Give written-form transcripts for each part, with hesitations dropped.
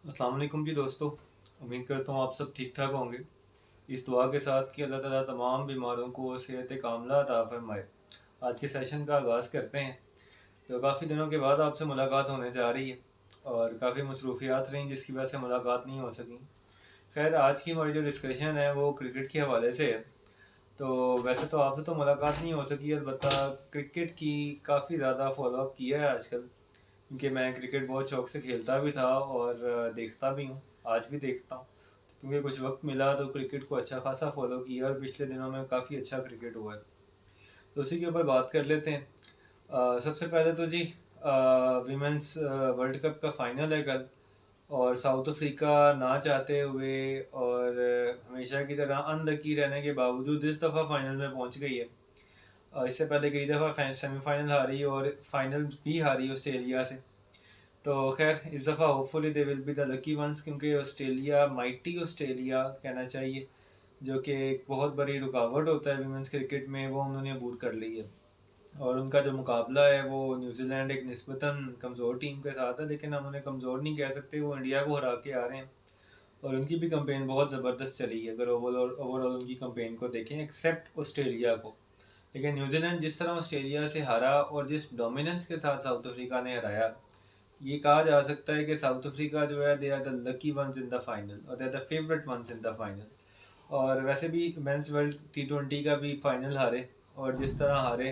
अस्सलाम वालेकुम जी दोस्तों। उम्मीद करता हूँ आप सब ठीक ठाक होंगे। इस दुआ के साथ कि अल्लाह ताला तमाम बीमारों को सेहत कामिला अता फरमाए। आज के सेशन का आगाज़ करते हैं। तो काफ़ी दिनों के बाद आपसे मुलाकात होने जा रही है और काफ़ी मसरूफियात रहीं जिसकी वजह से मुलाकात नहीं हो सकी। खैर, आज की हमारी जो डिस्कशन है वो क्रिकेट के हवाले से है। तो वैसे तो आपसे तो मुलाकात नहीं हो सकी, अलबत्ता क्रिकेट की काफ़ी ज़्यादा फॉलोअप किया है आजकल, क्योंकि मैं क्रिकेट बहुत शौक से खेलता भी था और देखता भी हूँ, आज भी देखता हूँ। तो क्योंकि कुछ वक्त मिला तो क्रिकेट को अच्छा खासा फॉलो किया और पिछले दिनों में काफ़ी अच्छा क्रिकेट हुआ है। तो उसी के ऊपर बात कर लेते हैं। सबसे पहले तो जी, विमेंस वर्ल्ड कप का फाइनल है कल, और साउथ अफ्रीका ना चाहते हुए और हमेशा की तरह अनलकी रहने के बावजूद इस दफ़ा फाइनल में पहुंच गई है। इससे पहले कई दफ़ा सेमीफाइनल हारी और फाइनल भी हारी ऑस्ट्रेलिया से। तो खैर, इस दफ़ा hopefully they will be the lucky once, क्योंकि ऑस्ट्रेलिया, माइटी ऑस्ट्रेलिया कहना चाहिए, जो कि एक बहुत बड़ी रुकावट होता है विमेंस क्रिकेट में, वो उन्होंने अबूर कर ली है। और उनका जो मुकाबला है वो न्यूजीलैंड, एक निस्बतन कमज़ोर टीम के साथ है, लेकिन हम उन्हें कमज़ोर नहीं कह सकते, वो इंडिया को हरा के आ रहे हैं। और उनकी भी कंपेन बहुत ज़बरदस्त चली है अगर ओवरऑल उनकी कंपेन को देखें, एक्सेप्ट ऑस्ट्रेलिया को। लेकिन न्यूजीलैंड जिस तरह ऑस्ट्रेलिया से हारा और जिस डोमिनेंस के साथ साउथ अफ्रीका ने हराया, ये कहा जा सकता है कि साउथ अफ्रीका जो है, they are the lucky ones in the final और they are the favourite ones in the final. और वैसे भी मेंस वर्ल्ड T20 का भी फाइनल हारे, और जिस तरह हारे,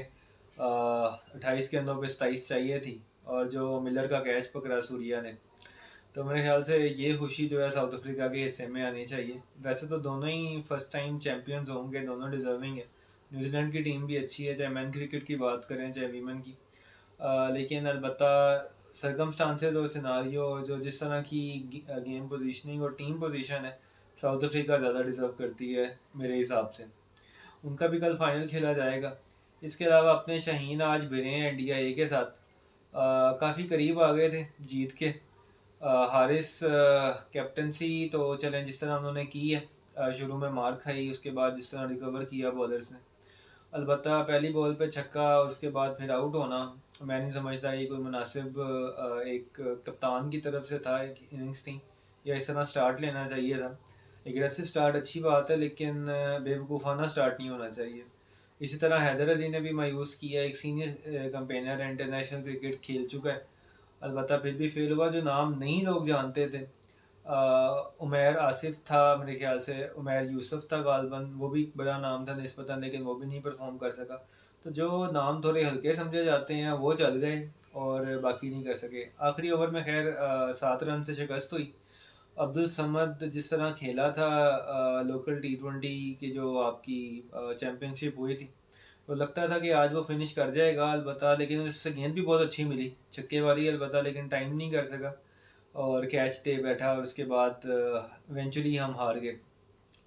28 गेंदों पे 27 चाहिए थी, और जो मिलर का कैच पकड़ा सूर्या ने, तो मेरे ख्याल से ये खुशी जो है साउथ अफ्रीका के हिस्से में आनी चाहिए। वैसे तो दोनों ही फर्स्ट टाइम चैम्पियंस होंगे, दोनों डिजर्विंग है। न्यूजीलैंड की टीम भी अच्छी है, चाहे मैन क्रिकेट की बात करें चाहे वीमेन की। लेकिन अलबत्ता सरकमस्टांसेस और सिनारियो, जो जिस तरह की गेम पोजीशनिंग और टीम पोजीशन है, साउथ अफ्रीका ज़्यादा डिज़र्व करती है मेरे हिसाब से। उनका भी कल फाइनल खेला जाएगा। इसके अलावा अपने शाहीन आज भिड़े हैं इंडिया ए के साथ। काफ़ी करीब आ गए थे जीत के। हारिस कैप्टनसी तो चलें जिस तरह उन्होंने की है, शुरू में मार खाई, उसके बाद जिस तरह रिकवर किया बॉलर्स ने, अलबत्ता पहली बॉल पे छक्का और उसके बाद फिर आउट होना, मैं नहीं समझता ये कोई मुनासिब एक कप्तान की तरफ से था, एक इनिंग्स थी, या इस तरह स्टार्ट लेना चाहिए था। एग्रेसिव स्टार्ट अच्छी बात है, लेकिन बेवकूफ़ाना स्टार्ट नहीं होना चाहिए। इसी तरह हैदर अली ने भी मायूस किया, एक सीनियर कंपेनर है, इंटरनेशनल क्रिकेट खेल चुका है, अलबत्ता फिर भी फेल हुआ। जो नाम नहीं लोग जानते थे, उमैर आसिफ था मेरे ख्याल से, उमैर यूसुफ था गालबन, वो भी बड़ा नाम था निस्बतन, लेकिन वो भी नहीं परफॉर्म कर सका। तो जो नाम थोड़े हल्के समझे जाते हैं वो चल गए और बाकी नहीं कर सके। आखिरी ओवर में खैर 7 रन से शिकस्त हुई। अब्दुल समद जिस तरह खेला था लोकल T20 की जो आपकी चैम्पियनशिप हुई थी, तो लगता था कि आज वो फिनिश कर जाएगा अलबत्ता, लेकिन उससे गेंद भी बहुत अच्छी मिली, छक्के वाली अलबत्ता, लेकिन टाइम नहीं कर सका और कैच दे बैठा, और उसके बाद इवेंचुअली हम हार गए।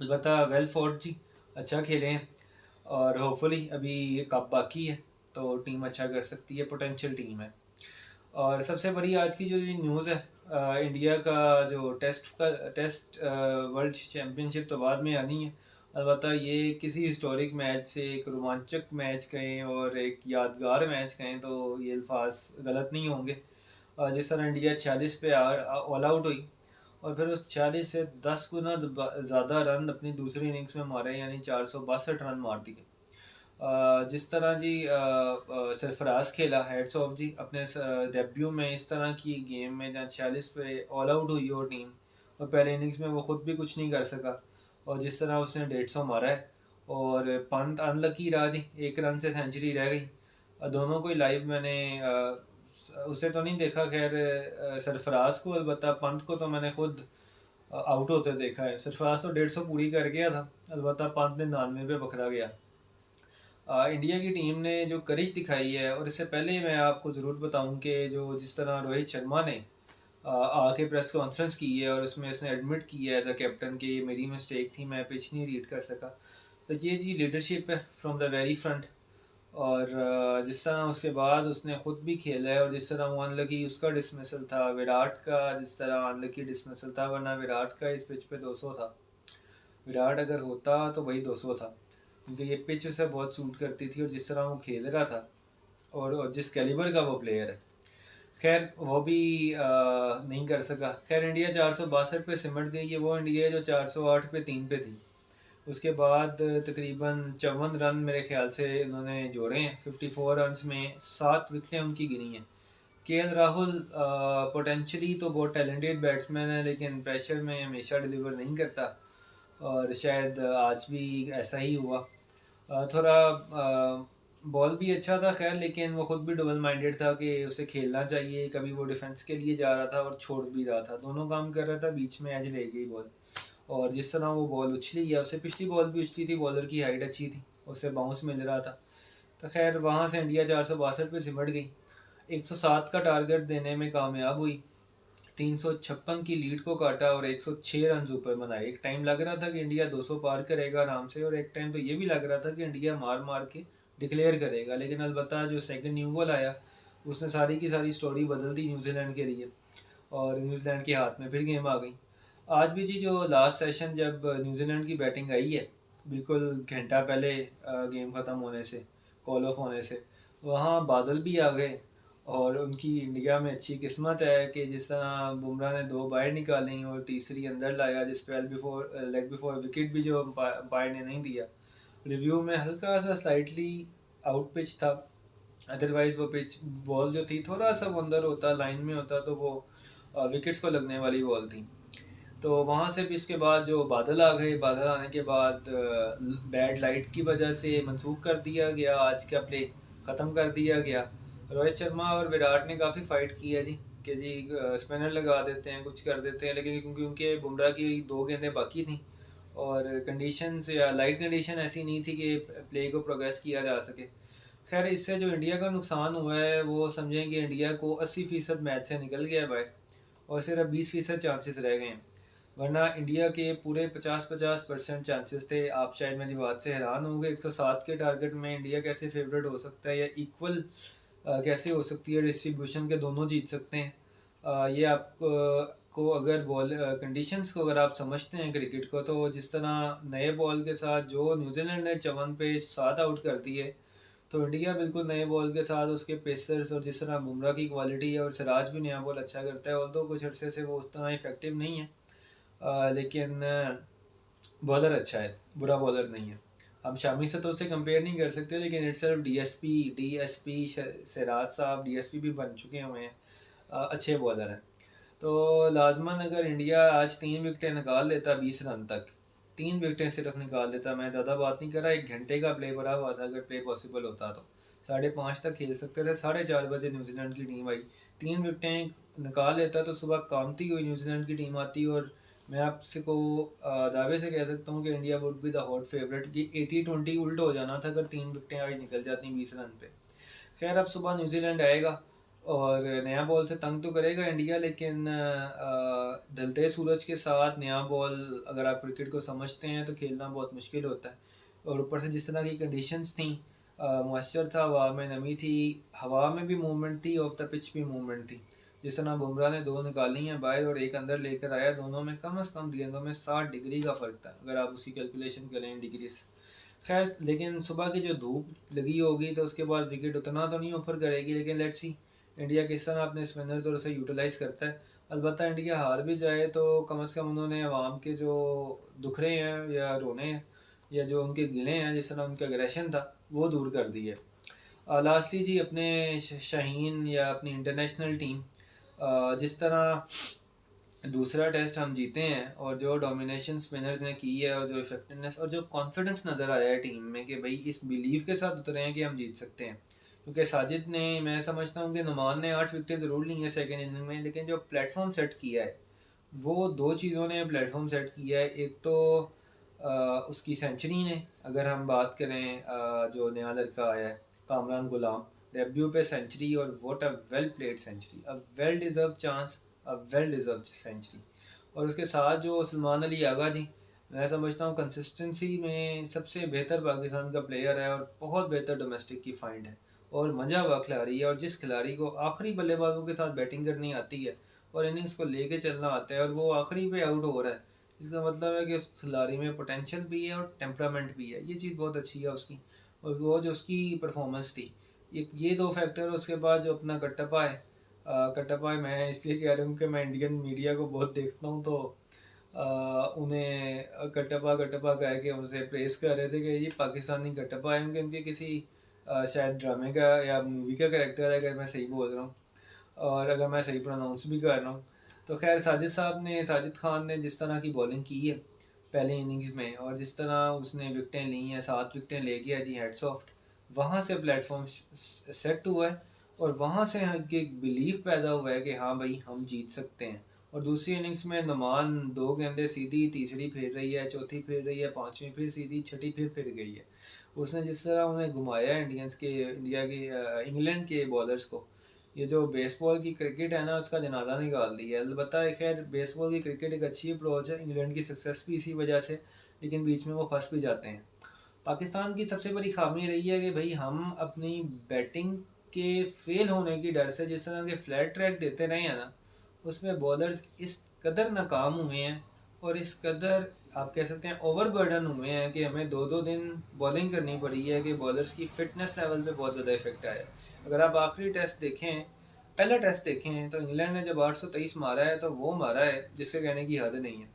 अलबत्ता वेल फॉर्ड जी, अच्छा खेले हैं, और होपफुली अभी ये कप बाकी है तो टीम अच्छा कर सकती है, पोटेंशियल टीम है। और सबसे बड़ी आज की जो न्यूज़ है, इंडिया का जो टेस्ट वर्ल्ड चैम्पियनशिप तो बाद में आनी है, अलबत्ता ये किसी हिस्टोरिक मैच से एक रोमांचक मैच कहें और एक यादगार कहें तो ये अल्फाज गलत नहीं होंगे। जिस तरह इंडिया 46 पे ऑल आउट हुई, और फिर उस 46 से 10 गुना ज़्यादा रन अपनी दूसरी इनिंग्स में मारे, यानी 462 रन मार दिए। जिस तरह जी सरफराज खेला, हेड्स ऑफ जी, अपने डेब्यू में इस तरह की गेम में जहाँ 46 पे ऑल आउट हुई हो टीम, और पहले इनिंग्स में वो खुद भी कुछ नहीं कर सका, और जिस तरह उसने 150 मारा है, और पंत अनलकी रहा जी, 1 रन से सेंचुरी रह गई। दोनों को ही लाइव मैंने उसे तो नहीं देखा खैर, सरफराज को, अलबत्ता पंत को तो मैंने खुद आउट होते देखा है। सरफराज तो 150 पूरी कर गया था, अलबत्ता पंत ने 99 पे पकड़ा गया। इंडिया की टीम ने जो करिश दिखाई है, और इससे पहले मैं आपको ज़रूर बताऊं कि जो जिस तरह रोहित शर्मा ने आके प्रेस कॉन्फ्रेंस की है और उसमें उसने एडमिट किया है एज अ कैप्टन कि ये मेरी मिस्टेक थी, मैं पिच नहीं रीड कर सका। तो ये जी लीडरशिप है फ्रॉम द वेरी फ्रंट। और जिस तरह उसके बाद उसने ख़ुद भी खेला है, और जिस तरह वो अनलकी उसका डिसमिसल था, विराट का जिस तरह अनलकी डिसमिसल था, वरना विराट का इस पिच पे 200 था। विराट अगर होता तो वही 200 था, क्योंकि ये पिच उसे बहुत सूट करती थी और जिस तरह वो खेल रहा था, और जिस कैलिबर का वो प्लेयर है। खैर वो भी नहीं कर सका। खैर इंडिया 462 पे सिमट गई है। वो इंडिया है जो 408 पे 3 पे थी। उसके बाद तकरीबन 54 रन मेरे ख्याल से उन्होंने जोड़े हैं। 54 रन्स में 7 विकेटें उनकी गिनी हैं। केएल राहुल पोटेंशली तो बहुत टैलेंटेड बैट्समैन है, लेकिन प्रेशर में हमेशा डिलीवर नहीं करता, और शायद आज भी ऐसा ही हुआ। थोड़ा बॉल भी अच्छा था खैर, लेकिन वो खुद भी डबल माइंडेड था कि उसे खेलना चाहिए। कभी वो डिफेंस के लिए जा रहा था और छोड़ भी रहा था, दोनों काम कर रहा था। बीच में एज ले गई बॉल, और जिस तरह वो बॉल उछली है, उससे पिछली बॉल भी उछली थी। बॉलर की हाइट अच्छी थी, उससे बाउंस मिल रहा था। तो खैर वहाँ से इंडिया 462 पे सिमट गई। 107 का टारगेट देने में कामयाब हुई। 356 की लीड को काटा और 106 रन ऊपर बनाए। एक टाइम लग रहा था कि इंडिया 200 पार करेगा आराम से, और एक टाइम तो ये भी लग रहा था कि इंडिया मार मार के डिक्लेयर करेगा। लेकिन अलबत्ता जो सेकंड न्यू बॉल आया, उसने सारी की सारी स्टोरी बदल दी न्यूजीलैंड के लिए, और न्यूजीलैंड के हाथ में फिर गेम आ गई। आज भी जी जो लास्ट सेशन जब न्यूजीलैंड की बैटिंग आई है, बिल्कुल घंटा पहले गेम ख़त्म होने से, कॉल ऑफ होने से, वहाँ बादल भी आ गए। और उनकी इंडिया में अच्छी किस्मत है कि जिस तरह बुमराह ने 2 बाहर निकाली और तीसरी अंदर लाया, जिस पे लेग बिफोर विकेट भी जो अंपायर ने नहीं दिया। रिव्यू में हल्का सा स्लाइटली आउट पिच था, अदरवाइज वो पिच बॉल जो थी थोड़ा सा अंदर होता, लाइन में होता, तो वो विकेट्स को लगने वाली बॉल थी। तो वहाँ से भी इसके बाद जो बादल आ गए, बादल आने के बाद बैड लाइट की वजह से मंसूख कर दिया गया, आज का प्ले ख़त्म कर दिया गया। रोहित शर्मा और विराट ने काफ़ी फाइट की है जी, कि जी स्पिनर लगा देते हैं, कुछ कर देते हैं, लेकिन क्योंकि उनके बुमराह की 2 गेंदें बाकी थी, और कंडीशंस या लाइट कंडीशन ऐसी नहीं थी कि प्ले को प्रोग्रेस किया जा सके। खैर इससे जो इंडिया का नुकसान हुआ है, वो समझें कि इंडिया को 80% मैच से निकल गया है बाहर, और सिर्फ 20% चांसेस रह गए हैं। वरना इंडिया के पूरे 50-50% चांसेस थे। आप शायद मेरी बात से हैरान होंगे, 107 के टारगेट में इंडिया कैसे फेवरेट हो सकता है, या इक्वल कैसे हो सकती है डिस्ट्रीब्यूशन के, दोनों जीत सकते हैं। ये आप को अगर बॉल कंडीशंस को अगर आप समझते हैं क्रिकेट को, तो जिस तरह नए बॉल के साथ जो न्यूजीलैंड ने 54 पे 7 आउट कर दिए, तो इंडिया बिल्कुल नए बॉल के साथ उसके पेसर्स और जिस तरह बुमराह की क्वालिटी है, और सिराज भी नया बॉल अच्छा करता है, ऑल्दो कुछ अर्से से वो उस तरह इफेक्टिव नहीं है, लेकिन बॉलर अच्छा है, बुरा बॉलर नहीं है। हम शामी से तो उसे कंपेयर नहीं कर सकते, लेकिन इट्स डीएसपी सिराज साहब डीएसपी भी बन चुके हुए हैं, अच्छे बॉलर हैं। तो लाजमन अगर इंडिया आज 3 विकेटें निकाल लेता 20 रन तक, 3 विकेटें सिर्फ निकाल लेता, मैं ज़्यादा बात नहीं कर रहा, 1 घंटे का प्ले भरा हुआ था, अगर प्ले पॉसिबल होता तो 5:30 तक खेल सकते थे। 4:30 बजे न्यूजीलैंड की टीम आई, 3 विकेटें निकाल लेता तो सुबह कामती हुई न्यूजीलैंड की टीम आती, और मैं आपसे को दावे से कह सकता हूँ कि India would be the hot favourite. कि 80-20 उल्ट हो जाना था अगर 3 विकेटें आज निकल जाती 20 रन पे। खैर अब सुबह न्यूजीलैंड आएगा और नया बॉल से तंग तो करेगा इंडिया, लेकिन ढलते सूरज के साथ नया बॉल, अगर आप क्रिकेट को समझते हैं, तो खेलना बहुत मुश्किल होता है। और ऊपर से जिस तरह की कंडीशंस थी, मॉइस्चर था, हवा में नमी थी, हवा में भी मूवमेंट थी, ऑफ द पिच भी मूवमेंट थी। जिस तरह बुमराह ने 2 निकाली हैं बाहर और एक अंदर लेकर आया, दोनों में कम से कम गेंदों में 60 डिग्री का फ़र्क था, अगर आप उसकी कैलकुलेशन करें डिग्री से। खैर लेकिन सुबह की जो धूप लगी होगी, तो उसके बाद विकेट उतना तो नहीं ऑफर करेगी, लेकिन लेट्स सी इंडिया किस तरह अपने स्पिनर्स और उसे यूटिलाइज़ करता है। अलबत्ता इंडिया हार भी जाए तो कम से कम उन्होंने अवाम के जो दुखरे हैं या रोने हैं, या जो उनके गिले हैं, जिस तरह उनका एग्रेशन था, वो दूर कर दी है। लास्टली जी अपने शाहीन या अपनी इंटरनेशनल टीम, जिस तरह दूसरा टेस्ट हम जीते हैं, और जो डोमिनेशन स्पिनर्स ने की है, और जो इफेक्टिवनेस और जो कॉन्फिडेंस नज़र आया है टीम में, कि भाई इस बिलीव के साथ उतरे हैं कि हम जीत सकते हैं। क्योंकि साजिद ने, मैं समझता हूँ कि नुमान ने 8 विकेटें ज़रूर ली हैं सेकेंड इनिंग में, लेकिन जो प्लेटफॉर्म सेट किया है, वो 2 चीज़ों ने प्लेटफॉर्म सेट किया है। एक तो उसकी सेंचुरी ने, अगर हम बात करें जो नया लड़का आया है कामरान गुलाम, डेब्यू पे सेंचुरी, और what a well played century, a well deserve chance, a well deserve century. और उसके साथ जो सलमान अली आगा जी, मैं समझता हूँ कंसिस्टेंसी में सबसे बेहतर पाकिस्तान का प्लेयर है, और बहुत बेहतर डोमेस्टिक की फाइंड है, और मजा हुआ खिलाड़ी है। और जिस खिलाड़ी को आखिरी बल्लेबाजों के साथ बैटिंग करनी आती है और इनिंग्स को लेके चलना आता है, और वो आखिरी पे आउट हो रहा है, इसका मतलब है कि उस खिलाड़ी में पोटेंशियल भी है और टेम्परामेंट भी है। ये चीज़ बहुत अच्छी है उसकी, और वो जो उसकी परफॉर्मेंस थी, ये 2 फैक्टर। उसके बाद जो अपना कटप्पा है, कटप्पा मैं इसलिए कह रहा हूँ कि मैं इंडियन मीडिया को बहुत देखता हूँ, तो उन्हें कटप्पा कटप्पा कह के उनसे प्रेस कर रहे थे कि ये पाकिस्तानी कटप्पा है, उनके किसी शायद ड्रामे का या मूवी का कैरेक्टर है, अगर मैं सही बोल रहा हूँ और अगर मैं सही प्रोनाउंस भी कर रहा हूँ। तो खैर साजिद खान ने जिस तरह की बॉलिंग की है पहले इनिंग्स में, और जिस तरह उसने विकटें ली हैं, 7 विकटें ले गया जी, हेड्स ऑफ। वहाँ से प्लेटफॉर्म सेट हुआ है और वहाँ से एक बिलीफ पैदा हुआ है कि हाँ भाई हम जीत सकते हैं। और दूसरी इनिंग्स में नुमान 2 गेंदें सीधी, तीसरी फिर रही है, चौथी फिर रही है, पाँचवीं फिर सीधी, छठी फिर गई है। उसने जिस तरह उन्हें घुमाया इंग्लैंड के बॉलर्स को, ये जो बेसबॉल की क्रिकेट है ना, उसका जनाजा निकाल दिया है। अलबत्ता खैर बेसबॉल की क्रिकेट एक अच्छी अप्रोच है, इंग्लैंड की सक्सेस भी इसी वजह से, लेकिन बीच में वो फंस भी जाते हैं। पाकिस्तान की सबसे बड़ी खामी रही है कि भाई हम अपनी बैटिंग के फेल होने की डर से जिस तरह के फ्लैट ट्रैक देते रहे हैं ना, उसमें बॉलर्स इस कदर नाकाम हुए हैं और इस कदर आप कह सकते हैं ओवरबर्डन हुए हैं कि हमें 2-2 दिन बॉलिंग करनी पड़ी है कि बॉलर्स की फिटनेस लेवल पे बहुत ज़्यादा इफेक्ट आया है। अगर आप आखिरी टेस्ट देखें, पहला टेस्ट देखें, तो इंग्लैंड ने जब 823 मारा है तो वो मारा है जिसके कहने की हद नहीं है।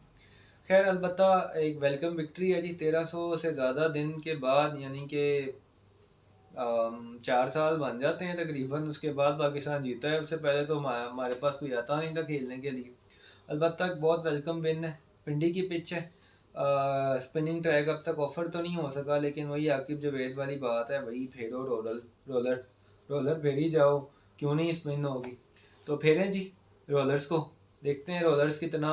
खैर अलबत्ता एक वेलकम विक्ट्री है जी, 1300 से ज़्यादा दिन के बाद, यानी कि 4 साल बन जाते हैं तकरीबन, उसके बाद पाकिस्तान जीता है। उससे पहले तो हमारे पास कोई आता नहीं था खेलने के लिए। अलबत्ता बहुत वेलकम विन है। पिंडी की पिच है, स्पिनिंग ट्रैक अब तक ऑफर तो नहीं हो सका, लेकिन वही आकिब जवेद वाली बात है, वही फेरो रोलर रोलर फेर ही जाओ, क्यों नहीं स्पिन होगी। तो फेरें जी रोलर्स को, देखते हैं रोलर्स कितना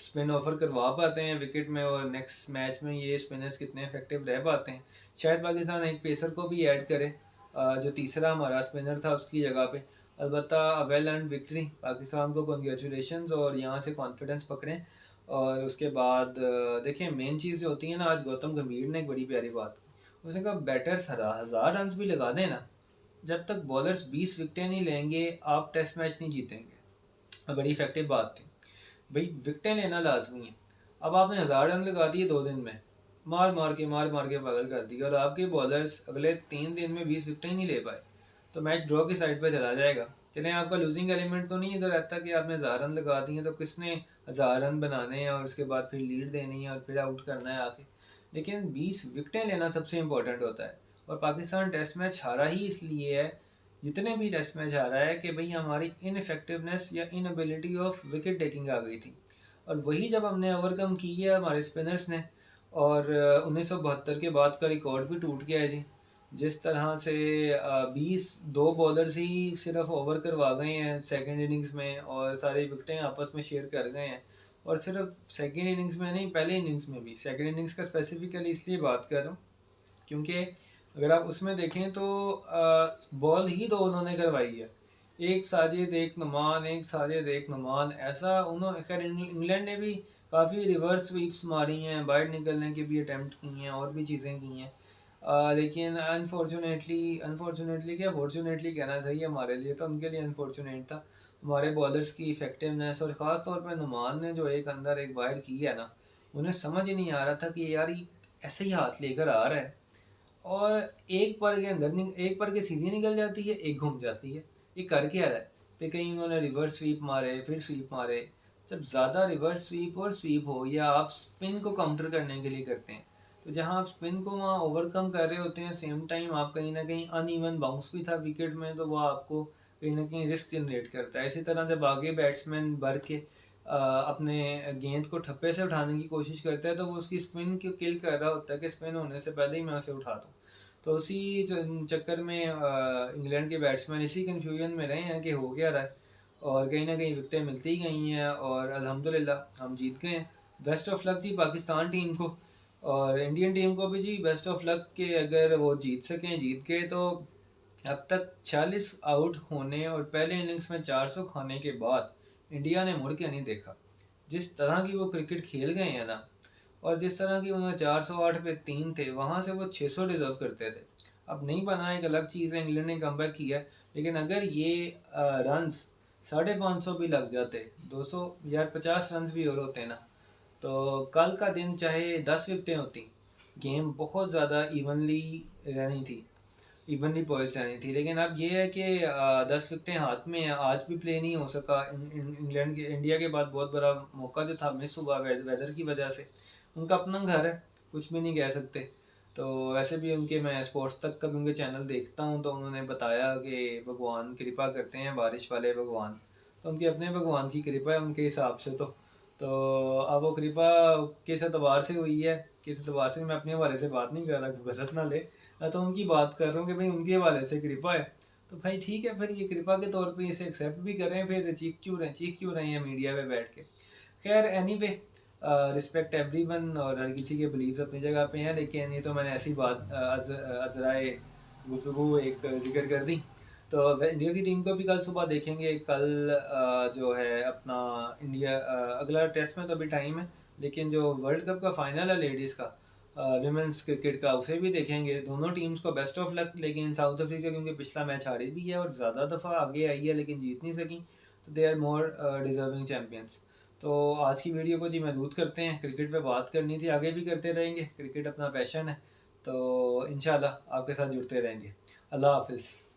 स्पिन ऑफर करवा पाते हैं विकेट में, और नेक्स्ट मैच में ये स्पिनर्स कितने इफेक्टिव रह पाते हैं। शायद पाकिस्तान एक पेसर को भी ऐड करे, जो तीसरा हमारा स्पिनर था उसकी जगह पे। अलबत्ता वेल अर्न विक्ट्री, पाकिस्तान को कॉन्ग्रेचुलेशंस, और यहाँ से कॉन्फिडेंस पकड़ें। और उसके बाद देखें मेन चीज़ जो होती है ना, आज गौतम गंभीर ने एक बड़ी प्यारी बात की, उसने कहा बैटर्स 1000 रन भी लगा दें ना, जब तक बॉलर्स 20 विकटें नहीं लेंगे आप टेस्ट मैच नहीं जीतेंगे। बड़ी इफेक्टिव बात थी भाई, विकटें लेना लाजमी है। अब आपने 1000 रन लगा दिए 2 दिन में, मार मार के पागल कर दिया, और आपके बॉलर्स अगले 3 दिन में 20 विकटें नहीं ले पाए, तो मैच ड्रॉ की साइड पर चला जाएगा। चलें, आपका लूजिंग एलिमेंट तो नहीं इधर रहता कि आपने 1000 रन लगा दिए तो किसने 1000 रन बनाने हैं और उसके बाद फिर लीड देनी है और फिर आउट करना है आके, लेकिन 20 विकटें लेना सबसे इंपॉर्टेंट होता है। और पाकिस्तान टेस्ट मैच हारा ही इसलिए है, जितने भी टेस्ट मैच हारा है, कि भाई हमारी इनफेक्टिवनेस या इनएबिलिटी ऑफ विकेट टेकिंग आ गई थी। और वही जब हमने ओवरकम की है हमारे स्पिनर्स ने, और 1972 के बाद का रिकॉर्ड भी टूट गया है जी। जिस तरह से 22 बॉलर्स ही सिर्फ ओवर करवा गए हैं सेकंड इनिंग्स में, और सारी विकटें आपस में शेयर कर गए हैं। और सिर्फ सेकंड इनिंग्स में नहीं, पहले इनिंग्स में भी, सेकंड इनिंग्स का स्पेसिफिकली इसलिए बात कर रहा हूँ क्योंकि अगर आप उसमें देखें तो बॉल ही 2 उन्होंने करवाई है, एक साजिद एक नुमान, एक साजिद एक नुमान, ऐसा उन्होंने। खैर इंग्लैंड ने भी काफ़ी रिवर्स स्वीप्स मारी हैं, बाहर निकलने की भी अटैम्प्ट की हैं, और भी चीज़ें की हैं, लेकिन अनफॉर्चुनेटली क्या फॉर्चुनेटली कहना चाहिए हमारे लिए, तो उनके लिए अनफॉर्चुनेट था हमारे बॉलर्स की इफेक्टिवनेस। और ख़ास तौर पे नुमान ने जो एक अंदर एक बाहर की है ना, उन्हें समझ ही नहीं आ रहा था कि यार ये ऐसे ही हाथ लेकर आ रहा है, और एक पर के अंदर एक पर के सीधी निकल जाती है, एक घूम जाती है, ये कर क्या रहा है। फिर कहीं उन्होंने रिवर्स स्वीप मारे, फिर स्वीप मारे। जब ज़्यादा रिवर्स स्वीप और स्वीप हो, या आप स्पिन को काउंटर करने के लिए करते हैं, तो जहां आप स्पिन को वहाँ ओवरकम कर रहे होते हैं, सेम टाइम आप कहीं ना कहीं अनइवन बाउंस भी था विकेट में, तो वह आपको कहीं ना कहीं रिस्क जनरेट करता है। इसी तरह जब आगे बैट्समैन भर के अपने गेंद को ठप्पे से उठाने की कोशिश करता है, तो वो उसकी स्पिन को किल कर रहा होता है कि स्पिन होने से पहले ही मैं उसे उठा दूँ। तो उसी चक्कर में इंग्लैंड के बैट्समैन इसी कन्फ्यूजन में रहे हैं कि हो क्या रहा है, और कहीं ना कहीं विकटें मिलती ही गई हैं, और अल्हम्दुलिल्लाह हम जीत गए हैं। Best of luck ji Pakistan team को, और इंडियन टीम को भी जी बेस्ट ऑफ लक के, अगर वो जीत गए तो अब तक 46 आउट होने और पहले इनिंग्स में 400 खाने के बाद इंडिया ने मुड़ के नहीं देखा। जिस तरह की वो क्रिकेट खेल गए हैं ना, और जिस तरह की उन्होंने 408 पे 3 थे, वहाँ से वो 600 डिजर्व करते थे। अब नहीं बना, एक अलग चीज़ है, इंग्लैंड ने कमबैक किया है, लेकिन अगर ये रन्स 550 भी लग जाते, 200 या 50 रन भी और होते ना, तो कल का दिन चाहे 10 विकटें होती, गेम बहुत ज़्यादा इवनली रहनी थी। इवनली पॉइज जानी थी। लेकिन अब ये है कि 10 विकेटें हाथ में हैं, आज भी प्ले नहीं हो सका। इंग्लैंड के इंडिया के बाद बहुत बड़ा मौका जो था मिस हुआ वेदर की वजह से। उनका अपना घर है, कुछ भी नहीं कह सकते। तो वैसे भी उनके मैं स्पोर्ट्स तक का उनके चैनल देखता हूँ, तो उन्होंने बताया कि भगवान कृपा करते हैं, बारिश वाले भगवान। तो उनके अपने भगवान की कृपा है उनके हिसाब से। तो अब वो कृपा किस एतबार से हुई है, किस एतबार से, मैं अपने हवाले से बात नहीं कर रहा, गलत ना ले। मैं तो उनकी बात कर रहा हूँ कि भाई उनके हवाले से कृपा है, तो भाई ठीक है, फिर ये कृपा के तौर पे इसे एक्सेप्ट भी करें। फिर चीख क्यों रहे हैं मीडिया पे बैठ के। खैर एनीवे, रिस्पेक्ट एवरीवन, और हर किसी के बिलीव अपनी जगह पे हैं। लेकिन ये तो मैंने ऐसी बात अजराए गुफ्तगू एक जिक्र कर दी। तो इंडिया की टीम को भी कल सुबह देखेंगे। कल जो है अपना इंडिया अगला टेस्ट में तो अभी टाइम है, लेकिन जो वर्ल्ड कप का फाइनल है लेडीज़ का, विमेंस क्रिकेट का, उसे भी देखेंगे। दोनों टीम्स को बेस्ट ऑफ लक। लेकिन साउथ अफ्रीका क्योंकि पिछला मैच हारी भी है और ज़्यादा दफ़ा आगे आई है लेकिन जीत नहीं सकी, तो they are more deserving champions. तो आज की वीडियो को जी महदूद करते हैं, क्रिकेट पे बात करनी थी, आगे भी करते रहेंगे, क्रिकेट अपना पैशन है। तो इंशाल्लाह आपके साथ जुड़ते रहेंगे। अल्लाह हाफिज़।